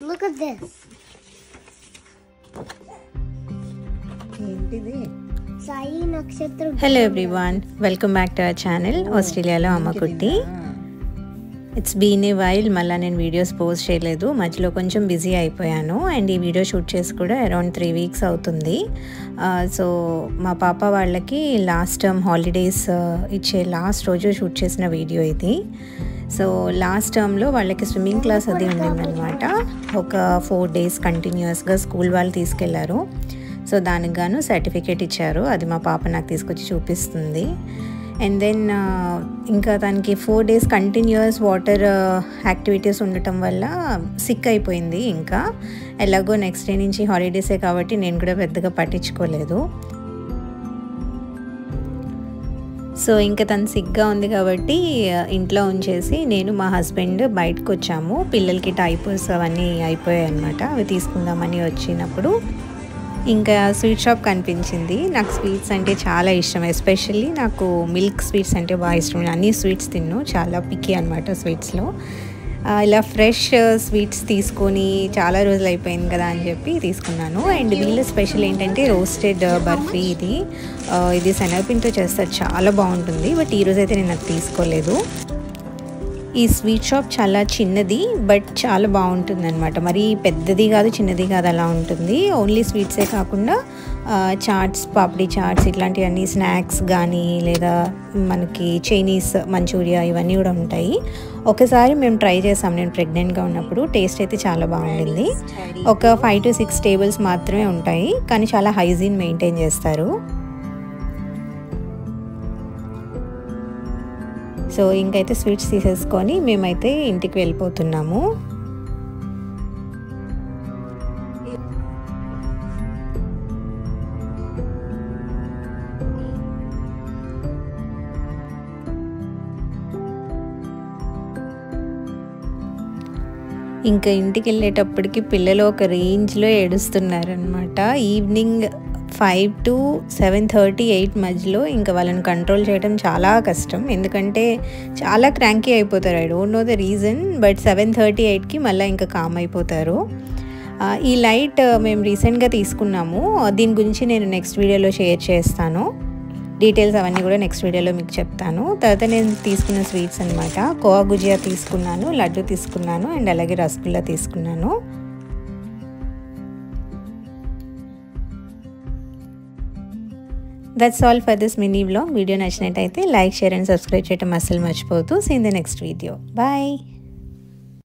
Look at this. Sai Nakshatra. Hello everyone, welcome back to our channel Australia Amma Kutti. It's been a while, మళ్ళీ నేను videos post చేయలేదు, మధ్యలో కొంచెం busy అయిపోయాను and ఈ video shoot చేసి కూడా అరౌండ్ 3 weeks అవుతుంది. సో మా పాప వాళ్ళకి లాస్ట్ టర్మ్ హాలిడేస్ ఇచ్చే లాస్ట్ రోజు షూట్ చేసిన వీడియో ఇది. సో లాస్ట్ టర్మ్లో వాళ్ళకి స్విమ్మింగ్ క్లాస్ అది ఉండిందనమాట. ఒక 4 days కంటిన్యూస్గా స్కూల్ వాళ్ళు తీసుకెళ్లారు. సో దానికి గాను సర్టిఫికేట్ ఇచ్చారు, అది మా పాప నాకు తీసుకొచ్చి చూపిస్తుంది. అండ్ దెన్ ఇంకా తనకి 4 days కంటిన్యూస్ వాటర్ యాక్టివిటీస్ ఉండటం వల్ల సిక్ అయిపోయింది. ఇంకా ఎలాగో నెక్స్ట్ డే నుంచి హాలిడేసే కాబట్టి నేను కూడా పెద్దగా పట్టించుకోలేదు. సో ఇంకా తను సిగ్గా ఉంది కాబట్టి ఇంట్లో ఉంచేసి నేను మా హస్బెండ్ బయటకు వచ్చాము. పిల్లలకి డైపర్స్ అవన్నీ అయిపోయాయి అనమాట, అవి తీసుకుందామని వచ్చినప్పుడు ఇంకా స్వీట్ షాప్ కనిపించింది. నాకు స్వీట్స్ అంటే చాలా ఇష్టం, ఎస్పెషల్లీ నాకు మిల్క్ స్వీట్స్ అంటే బాగా ఇష్టం. అన్ని స్వీట్స్ తిన్ను, చాలా పిక్కీ అనమాట స్వీట్స్లో. ఇలా ఫ్రెష్ స్వీట్స్ తీసుకొని చాలా రోజులు అయిపోయింది కదా అని చెప్పి తీసుకున్నాను. అండ్ వీళ్ళ స్పెషల్ ఏంటంటే రోస్టెడ్ బర్ఫీ. ఇది శనగపిండితో చేస్తారు, చాలా బాగుంటుంది. బట్ ఈరోజు అయితే నేను అది తీసుకోలేదు. ఈ స్వీట్ షాప్ చాలా చిన్నది బట్ చాలా బాగుంటుంది అనమాట. మరి పెద్దది కాదు చిన్నది కాదు, అలా ఉంటుంది. ఓన్లీ స్వీట్సే కాకుండా చాట్స్, పాపడీ చాట్స్, ఇట్లాంటివన్నీ స్నాక్స్ కానీ లేదా మనకి చైనీస్ మంచూరియా ఇవన్నీ కూడా ఉంటాయి. ఒకసారి మేము ట్రై చేసాం, నేను ప్రెగ్నెంట్గా ఉన్నప్పుడు. టేస్ట్ అయితే చాలా బాగుండింది. ఒక 5 to 6 tables మాత్రమే ఉంటాయి, కానీ చాలా హైజీన్ మెయింటైన్ చేస్తారు. సో ఇంకైతే స్వీట్స్ తీసేసుకొని మేమైతే ఇంటికి వెళ్ళిపోతున్నాము. ఇంకా ఇంటికి వెళ్ళేటప్పటికి పిల్లలు ఒక రేంజ్లో ఏడుస్తున్నారనమాట. ఈవినింగ్ 5 to 7:30, 8 మధ్యలో ఇంకా వాళ్ళని కంట్రోల్ చేయడం చాలా కష్టం, ఎందుకంటే చాలా క్రాంకీ అయిపోతారు. I don't know the reason, but 7:30, 8కి మళ్ళీ ఇంకా కామ్ అయిపోతారు. ఈ లైట్ మేము రీసెంట్గా తీసుకున్నాము, దీని గురించి నేను నెక్స్ట్ వీడియోలో షేర్ చేస్తాను. డీటెయిల్స్ అవన్నీ కూడా నెక్స్ట్ వీడియోలో మీకు చెప్తాను. తర్వాత నేను తీసుకున్న స్వీట్స్ అనమాట, కోవా గుజియా తీసుకున్నాను, లడ్డు తీసుకున్నాను అండ్ అలాగే రసగుల్లా తీసుకున్నాను. That's all for this mini vlog. Video నచ్చినట్టయితే లైక్, షేర్ అండ్ సబ్స్క్రైబ్ చేయడం అస్సలు మర్చిపోవద్దు. See you in the next video. Bye.